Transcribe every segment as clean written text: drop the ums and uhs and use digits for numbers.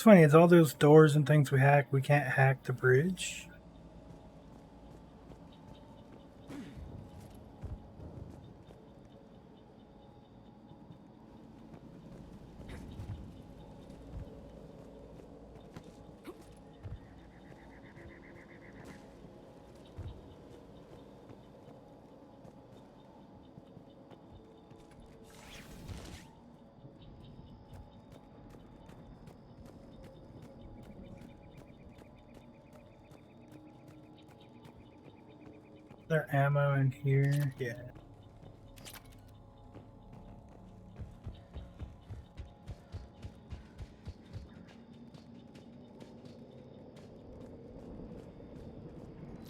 It's funny, it's all those doors and things we hack. We can't hack the bridge. There ammo in here? Yeah.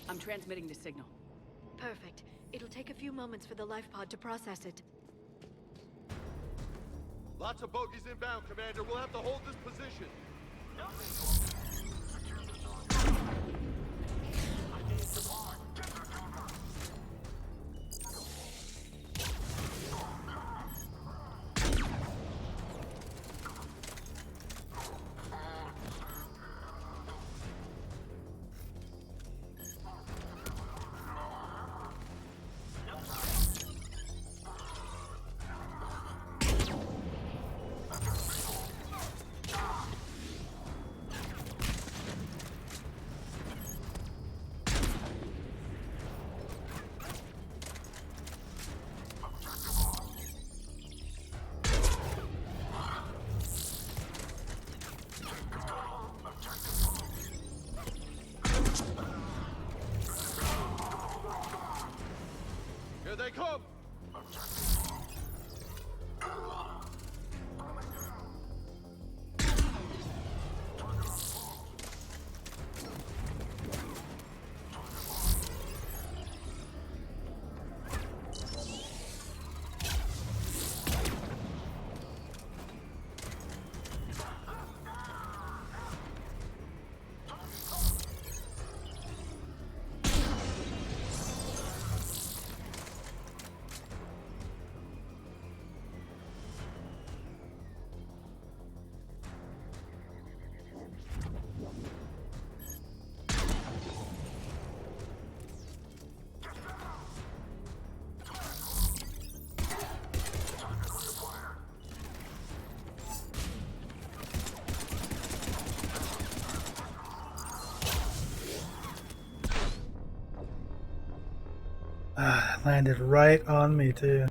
I'm transmitting the signal. Perfect. It'll take a few moments for the life pod to process it. Lots of bogies inbound, Commander. We'll have to hold this position. Here they come! Landed right on me, too.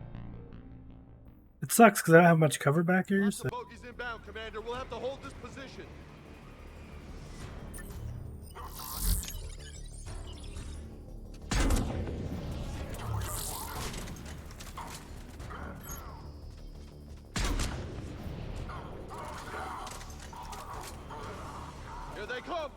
It sucks because I don't have much cover back here, Lots so... of bogies inbound, Commander. We'll have to hold this position. Here they come!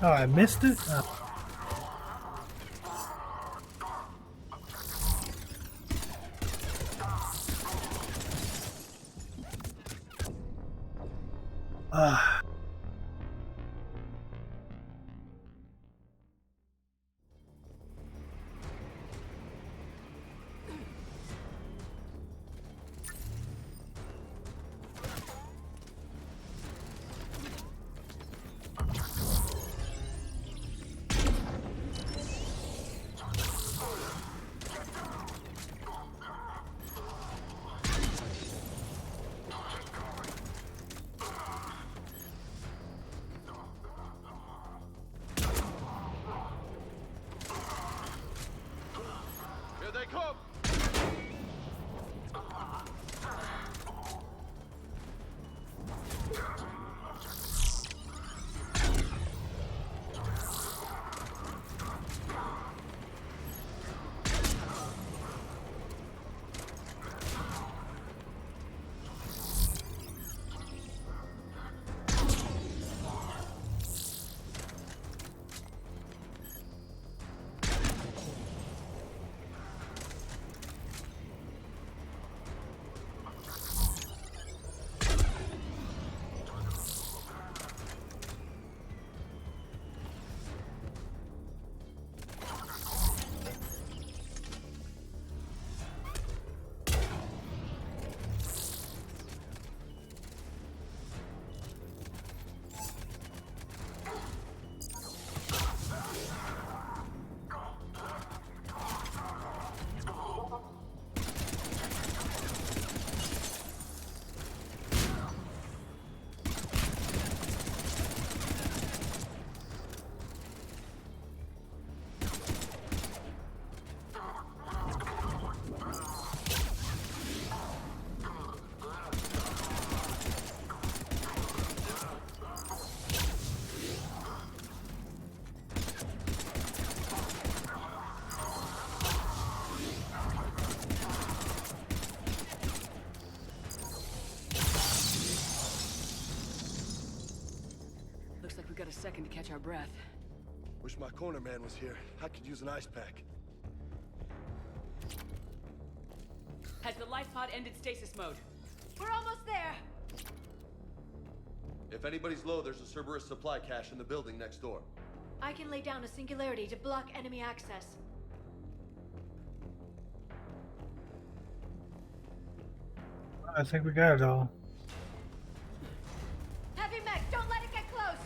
Oh, I missed it? Oh. Ah. come! Looks like we got a second to catch our breath. Wish my corner man was here. I could use an ice pack. Has the life pod ended stasis mode? We're almost there! If anybody's low, there's a Cerberus supply cache in the building next door. I can lay down a singularity to block enemy access. I think we got it all. Heavy mech, don't let it get close!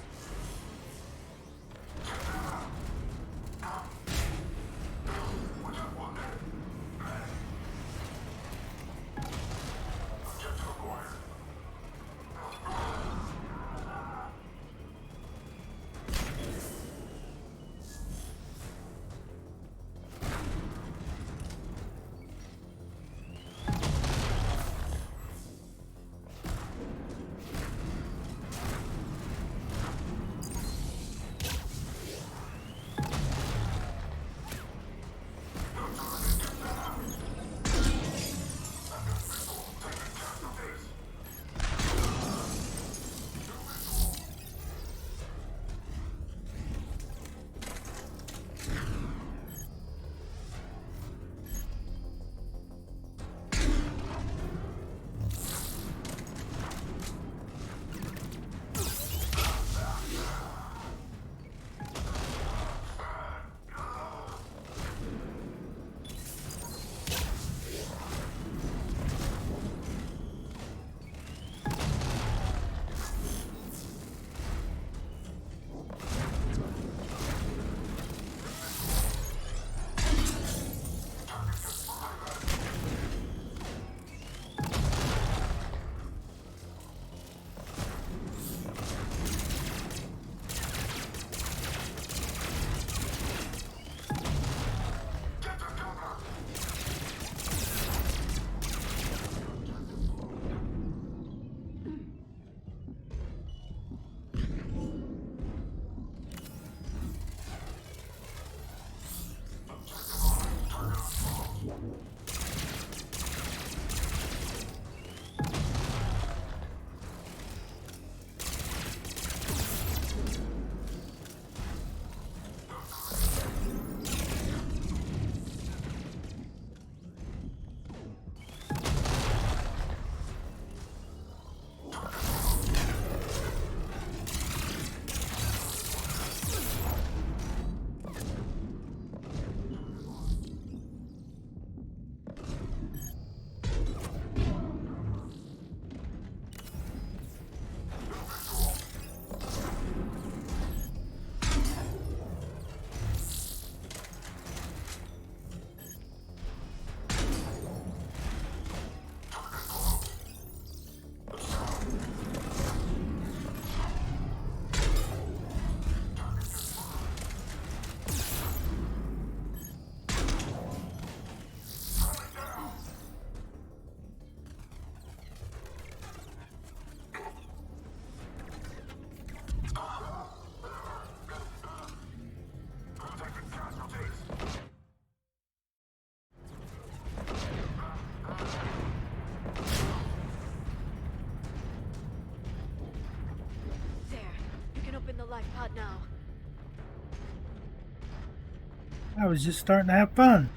now. I was just starting to have fun.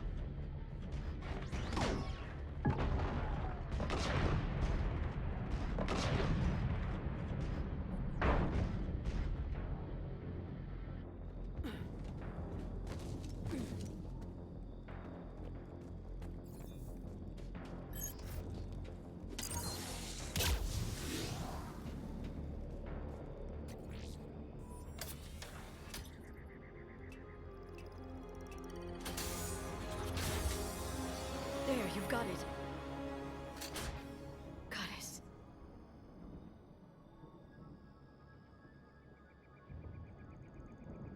There, you've got it. Goddess.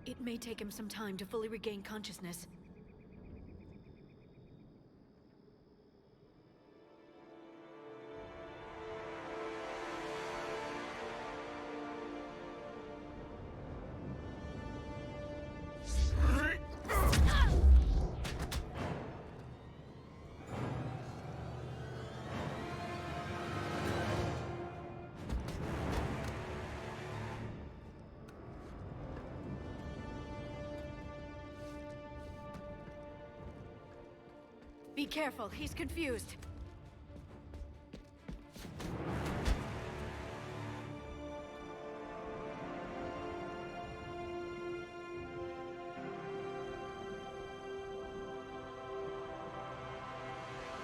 It may take him some time to fully regain consciousness. Be careful, he's confused.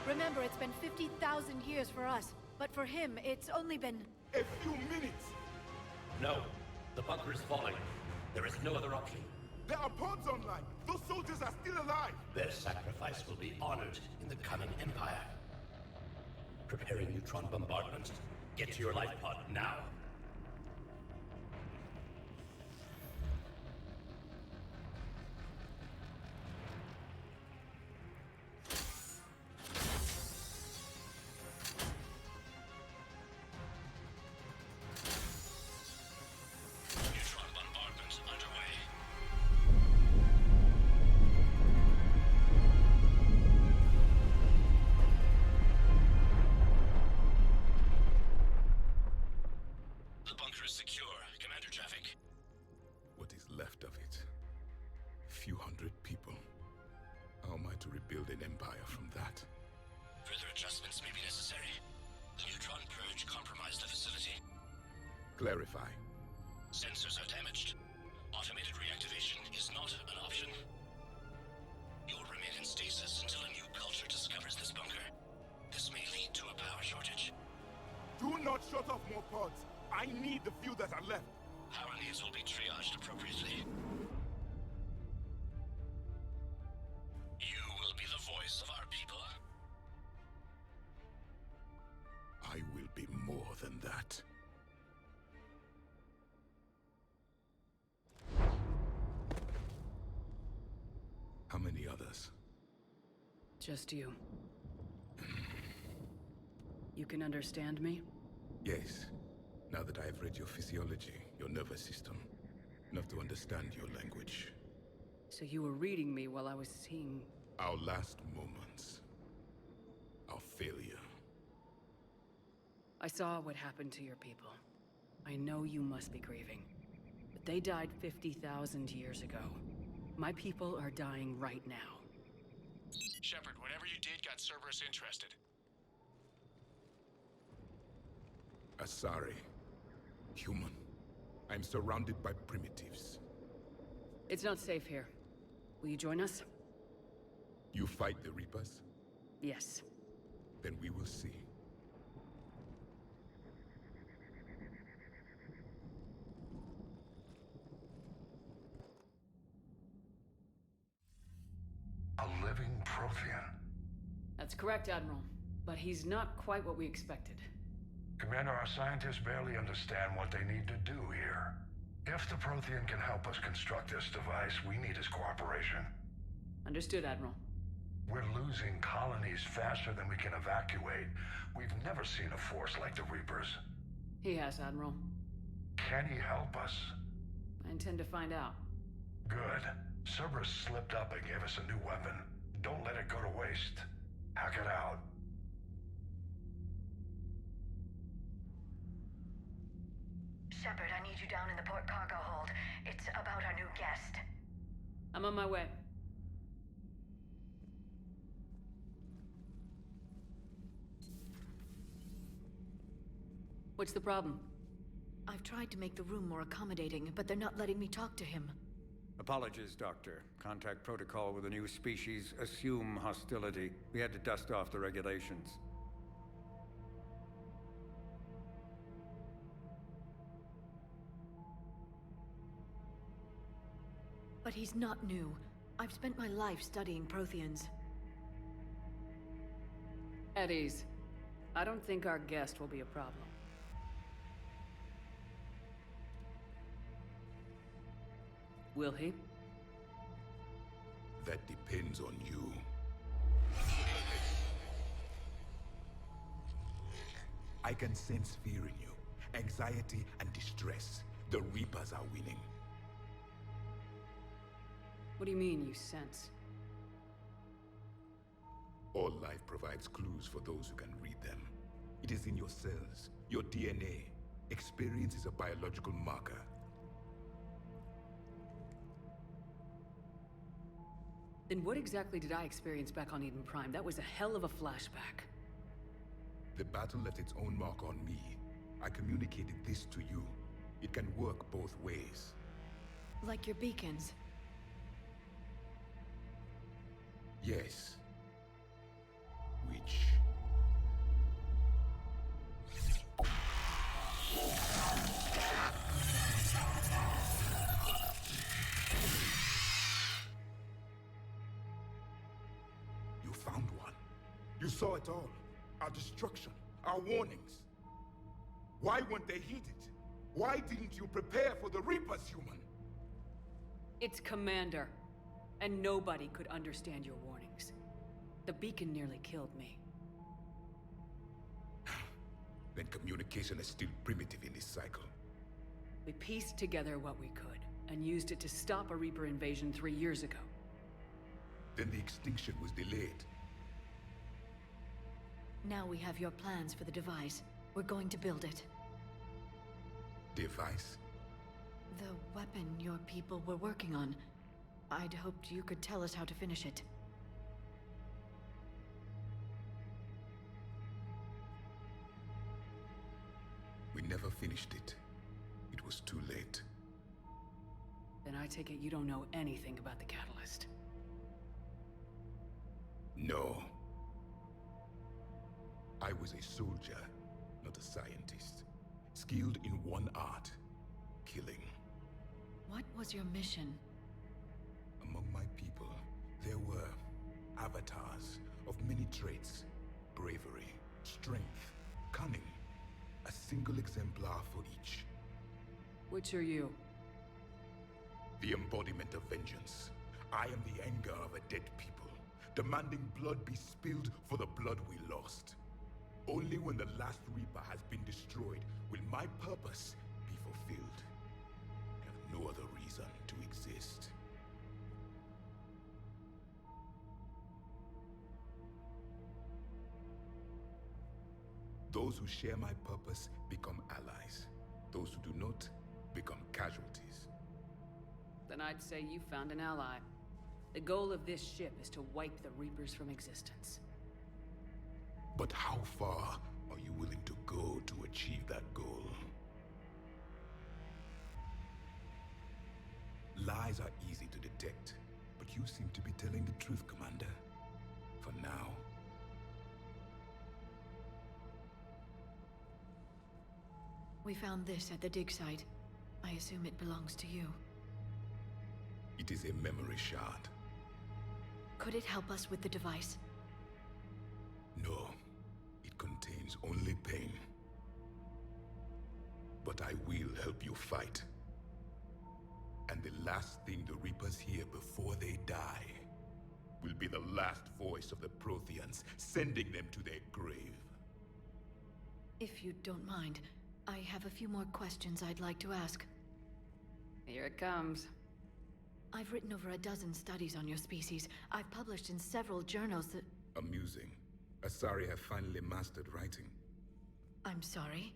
Remember, it's been 50,000 years for us, but for him, it's only been... A few minutes! No. The bunker is falling. There is no other option. There are pods online! Those soldiers are still alive! Their sacrifice will be honored in the coming Empire. Preparing neutron bombardment. Get to your life pod now. Neutron bombardment underway. The bunker is secure. Commander traffic. What is left of it? A few hundred people. How am I to rebuild an empire from that? Further adjustments may be necessary. The neutron purge compromised the facility. Clarify. Sensors are damaged. Automated reactivation is not an option. You'll remain in stasis until a new culture discovers this bunker. This may lead to a power shortage. Do not shut off more pods! I need the few that are left! Power needs will be triaged appropriately. You will be the voice of our people. I will be more than that. How many others? Just you. You can understand me? Yes. Now that I have read your physiology, your nervous system, enough to understand your language. So you were reading me while I was seeing... Our last moments. Our failure. I saw what happened to your people. I know you must be grieving. But they died 50,000 years ago. My people are dying right now. Shepard, whatever you did got Cerberus interested. Asari. Human. I'm surrounded by primitives. It's not safe here. Will you join us? You fight the Reapers? Yes. Then we will see. A living Prothean. That's correct, Admiral. But he's not quite what we expected. Commander, our scientists barely understand what they need to do here. If the Prothean can help us construct this device, we need his cooperation. Understood, Admiral. We're losing colonies faster than we can evacuate. We've never seen a force like the Reapers. He has, Admiral. Can he help us? I intend to find out. Good. Cerberus slipped up and gave us a new weapon. Don't let it go to waste. Hack it out. Shepard, I need you down in the port cargo hold. It's about our new guest. I'm on my way. What's the problem? I've tried to make the room more accommodating, but they're not letting me talk to him. Apologies, Doctor. Contact protocol with a new species. Assume hostility. We had to dust off the regulations. But he's not new. I've spent my life studying Protheans. At ease. I don't think our guest will be a problem. Will he? That depends on you. I can sense fear in you, anxiety and distress. The Reapers are winning. What do you mean, you sense? All life provides clues for those who can read them. It is in your cells, your DNA. Experience is a biological marker. Then what exactly did I experience back on Eden Prime? That was a hell of a flashback. The battle left its own mark on me. I communicated this to you. It can work both ways. Like your beacons. Yes. Which... You found one. You saw it all. Our destruction, our warnings. Why weren't they heeded? Why didn't you prepare for the Reapers, human? It's Commander. And nobody could understand your warnings. The beacon nearly killed me. Then communication is still primitive in this cycle. We pieced together what we could, and used it to stop a Reaper invasion 3 years ago. Then the extinction was delayed. Now we have your plans for the device. We're going to build it. Device? The weapon your people were working on. I'd hoped you could tell us how to finish it. We never finished it. It was too late. Then I take it you don't know anything about the catalyst. No. I was a soldier, not a scientist. Skilled in one art, killing. What was your mission? Among my people, there were avatars of many traits. Bravery, strength, cunning. A single exemplar for each. Which are you? The embodiment of vengeance. I am the anger of a dead people, demanding blood be spilled for the blood we lost. Only when the last Reaper has been destroyed will my purpose be fulfilled. I have no other reason to exist. Those who share my purpose become allies. Those who do not become casualties. Then I'd say you found an ally. The goal of this ship is to wipe the Reapers from existence. But how far are you willing to go to achieve that goal? Lies are easy to detect, but you seem to be telling the truth, Commander. For now. We found this at the dig site. I assume it belongs to you. It is a memory shard. Could it help us with the device? No. It contains only pain. But I will help you fight. And the last thing the Reapers hear before they die will be the last voice of the Protheans, sending them to their grave. If you don't mind, I have a few more questions I'd like to ask. Here it comes. I've written over a dozen studies on your species. I've published in several journals that... Amusing. Asari have finally mastered writing. I'm sorry.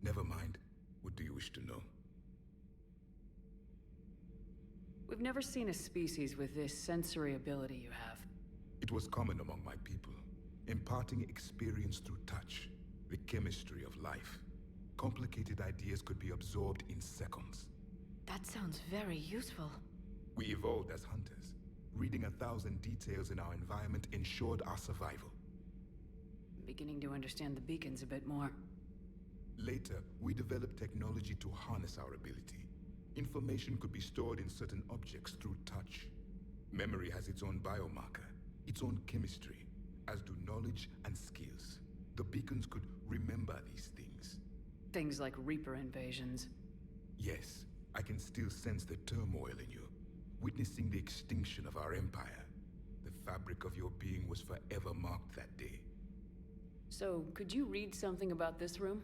Never mind. What do you wish to know? We've never seen a species with this sensory ability you have. It was common among my people, imparting experience through touch, the chemistry of life. Complicated ideas could be absorbed in seconds. That sounds very useful. We evolved as hunters. Reading 1,000 details in our environment ensured our survival. I'm beginning to understand the beacons a bit more. Later, we developed technology to harness our ability. Information could be stored in certain objects through touch. Memory has its own biomarker, its own chemistry, as do knowledge and skills. The beacons could remember these things. Things like Reaper invasions. Yes, I can still sense the turmoil in you, witnessing the extinction of our empire. The fabric of your being was forever marked that day. So, could you read something about this room?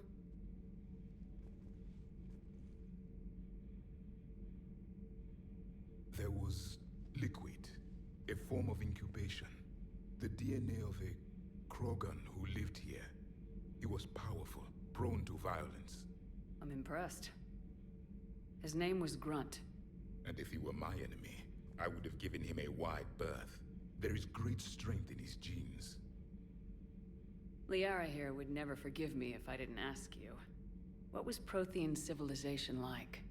There was liquid, a form of incubation. The DNA of a Krogan who lived here. He was powerful, prone to violence. I'm impressed. His name was Grunt. And if he were my enemy, I would have given him a wide berth. There is great strength in his genes. Liara here would never forgive me if I didn't ask you. What was Prothean civilization like?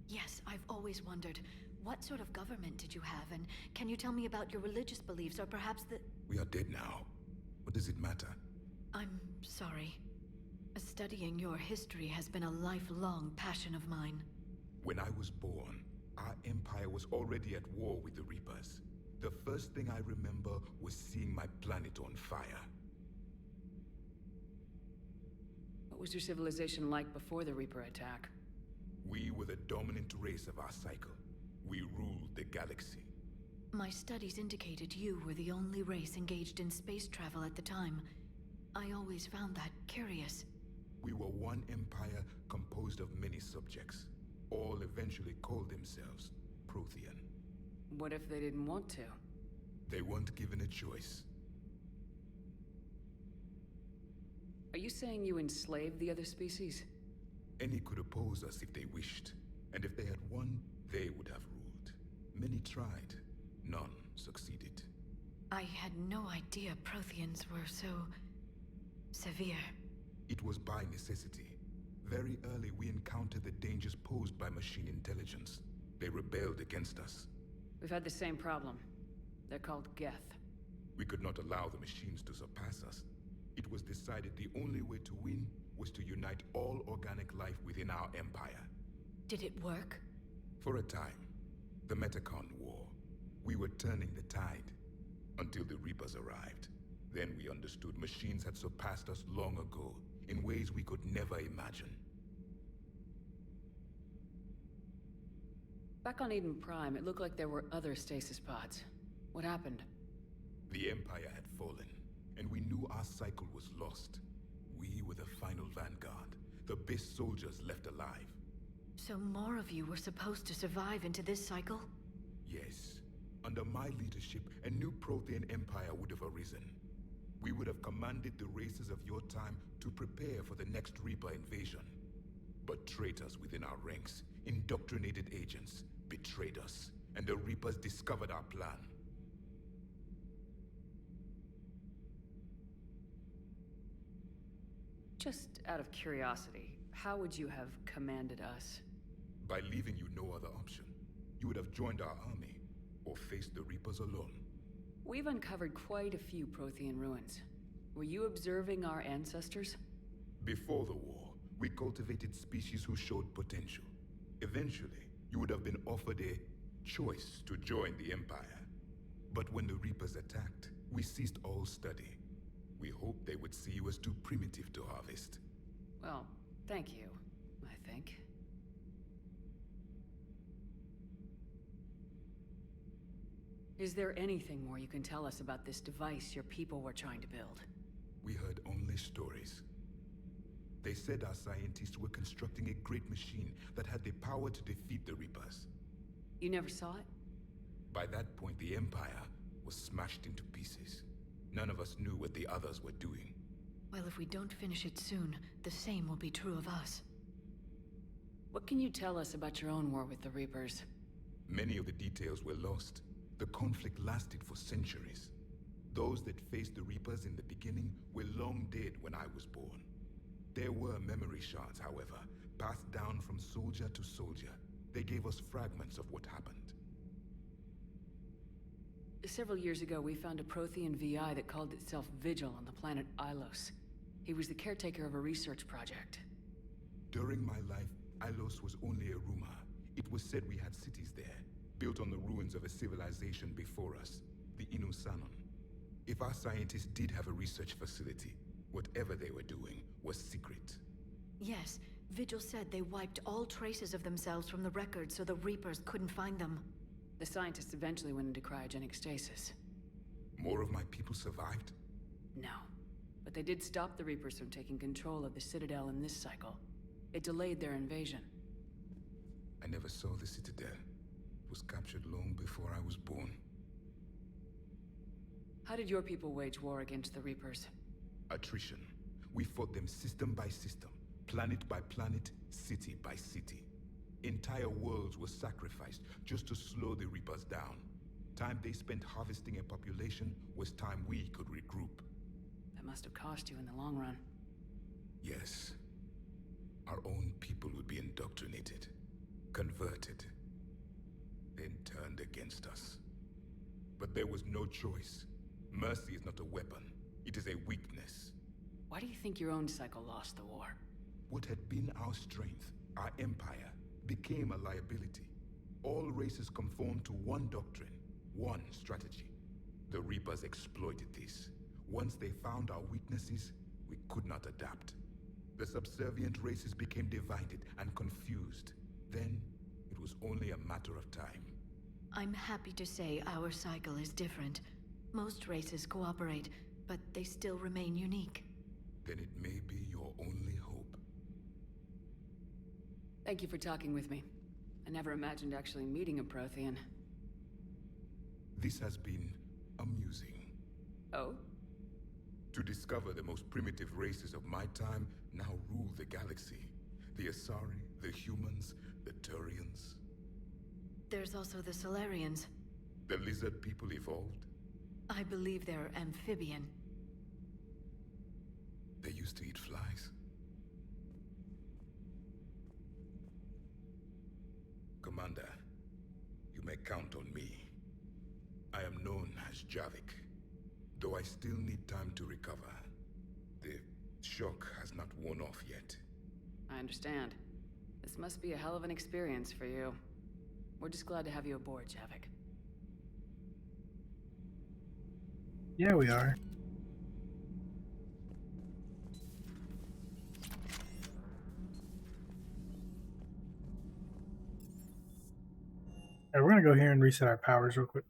Yes, I've always wondered, what sort of government did you have, and can you tell me about your religious beliefs, or perhaps the... We are dead now. What does it matter? I'm sorry. Studying your history has been a lifelong passion of mine. When I was born, our empire was already at war with the Reapers. The first thing I remember was seeing my planet on fire. What was your civilization like before the Reaper attack? We were the dominant race of our cycle. We ruled the galaxy. My studies indicated you were the only race engaged in space travel at the time. I always found that curious. We were one empire composed of many subjects. All eventually called themselves Prothean. What if they didn't want to? They weren't given a choice. Are you saying you enslaved the other species? Any could oppose us if they wished, and if they had won, they would have ruled. Many tried. None succeeded. I had no idea Protheans were so... severe. It was by necessity. Very early we encountered the dangers posed by machine intelligence. They rebelled against us. We've had the same problem. They're called Geth. We could not allow the machines to surpass us. It was decided the only way to win was to unite all organic life within our empire. Did it work? For a time. The Metacon War. We were turning the tide. Until the Reapers arrived. Then we understood machines had surpassed us long ago, in ways we could never imagine. Back on Eden Prime, it looked like there were other stasis pods. What happened? The Empire had fallen, and we knew our cycle was lost. We were the final vanguard, the best soldiers left alive. So more of you were supposed to survive into this cycle? Yes. Under my leadership, a new Prothean empire would have arisen. We would have commanded the races of your time to prepare for the next Reaper invasion. But traitors within our ranks, indoctrinated agents, betrayed us, and the Reapers discovered our plan. Just out of curiosity, how would you have commanded us? By leaving you no other option. You would have joined our army, or faced the Reapers alone. We've uncovered quite a few Prothean ruins. Were you observing our ancestors? Before the war, we cultivated species who showed potential. Eventually, you would have been offered a choice to join the Empire. But when the Reapers attacked, we ceased all study. We hoped they would see you as too primitive to harvest. Well, thank you, I think. Is there anything more you can tell us about this device your people were trying to build? We heard only stories. They said our scientists were constructing a great machine that had the power to defeat the Reapers. You never saw it? By that point, the Empire was smashed into pieces. None of us knew what the others were doing. Well, if we don't finish it soon, the same will be true of us. What can you tell us about your own war with the Reapers? Many of the details were lost. The conflict lasted for centuries. Those that faced the Reapers in the beginning were long dead when I was born. There were memory shards, however, passed down from soldier to soldier. They gave us fragments of what happened. Several years ago, we found a Prothean VI that called itself Vigil on the planet Ilos. He was the caretaker of a research project. During my life, Ilos was only a rumor. It was said we had cities there, built on the ruins of a civilization before us, the E07. If our scientists did have a research facility, whatever they were doing was secret. Yes, Vigil said they wiped all traces of themselves from the records so the Reapers couldn't find them. The scientists eventually went into cryogenic stasis. More of my people survived? No. But they did stop the Reapers from taking control of the Citadel in this cycle. It delayed their invasion. I never saw the Citadel. It was captured long before I was born. How did your people wage war against the Reapers? Attrition. We fought them system by system, planet by planet, city by city. Entire worlds were sacrificed just to slow the Reapers down. Time they spent harvesting a population was time we could regroup. That must have cost you in the long run. Yes. Our own people would be indoctrinated, converted, then turned against us. But there was no choice. Mercy is not a weapon. It is a weakness. Why do you think your own cycle lost the war? What had been our strength, our empire, became a liability. All races conformed to one doctrine, one strategy. The Reapers exploited this. Once they found our weaknesses, we could not adapt. The subservient races became divided and confused. Then, it was only a matter of time. I'm happy to say our cycle is different. Most races cooperate, but they still remain unique. Then it may be your only hope. Thank you for talking with me. I never imagined actually meeting a Prothean. This has been amusing. Oh? To discover the most primitive races of my time now rule the galaxy. The Asari, the humans, the Turians. There's also the Solarians. The lizard people evolved. I believe they're amphibian. They used to eat flies. Commander, you may count on me. I am known as Javik, though I still need time to recover. The shock has not worn off yet. I understand. This must be a hell of an experience for you. We're just glad to have you aboard, Javik. Yeah, we are. Alright, we're gonna go here and reset our powers real quick.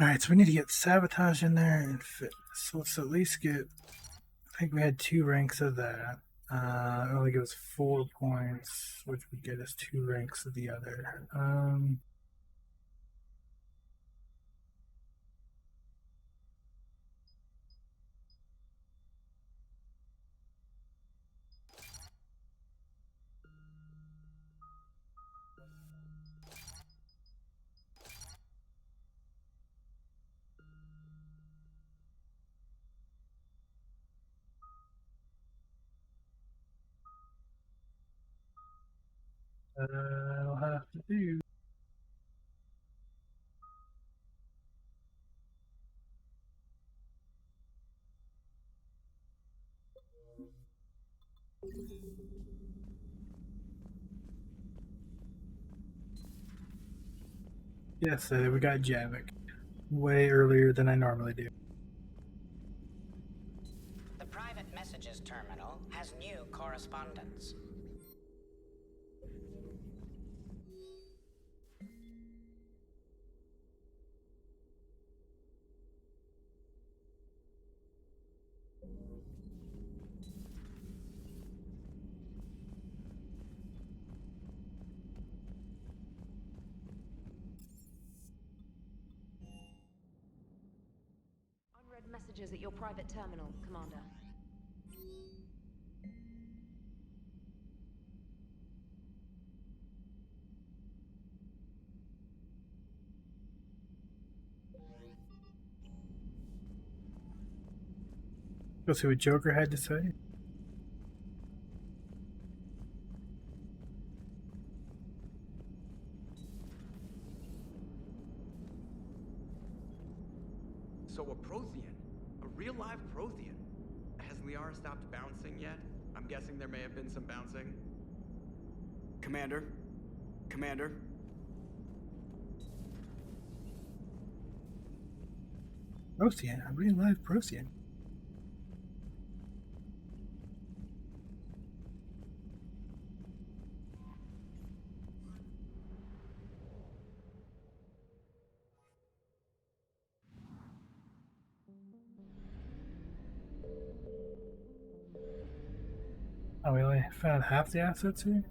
Alright, so we need to get sabotage in there and fitness. So let's at least get, I think we had 2 ranks of that. It only gives 4 points, which would get us 2 ranks of the other. I'll have to do. Yes, we got Javik way earlier than I normally do. The private messages terminal has new correspondence. Unread messages at your private terminal, Commander. Go see what Joker had to say. So a Prothean? A real live Prothean? Has Liara stopped bouncing yet? I'm guessing there may have been some bouncing. Commander? Commander? Prothean, a real life Prothean. Oh, we only found half the assets here?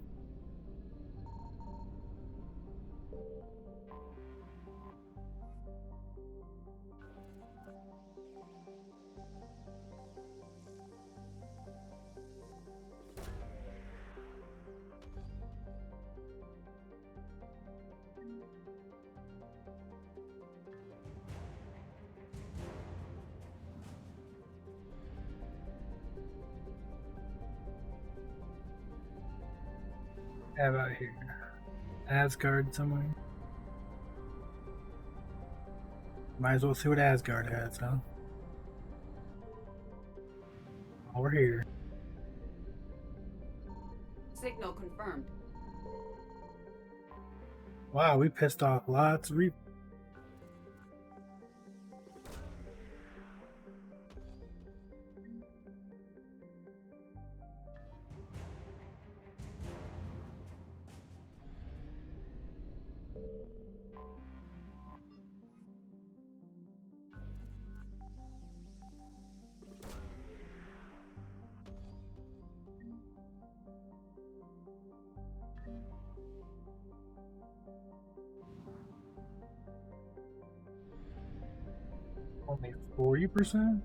How about here? Asgard somewhere? Might as well see what Asgard has, huh? While we're here. Signal confirmed. Wow, we pissed off lots of only 40%?